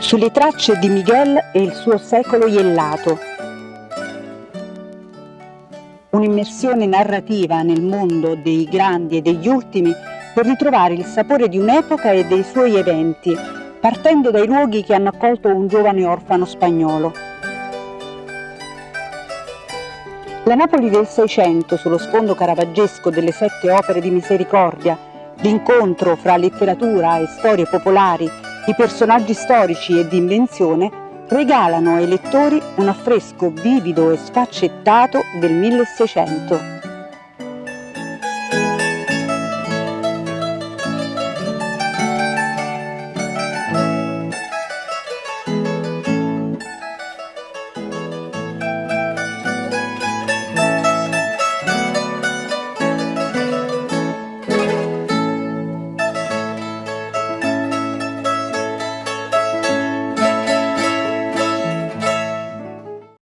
Sulle tracce di Miguel e il suo secolo iellato. Un'immersione narrativa nel mondo dei grandi e degli ultimi per ritrovare il sapore di un'epoca e dei suoi eventi, partendo dai luoghi che hanno accolto un giovane orfano spagnolo. La Napoli del Seicento, sullo sfondo caravaggesco delle 7 opere di Misericordia, l'incontro fra letteratura e storie popolari, i personaggi storici e di invenzione, regalano ai lettori un affresco vivido e sfaccettato del 1600.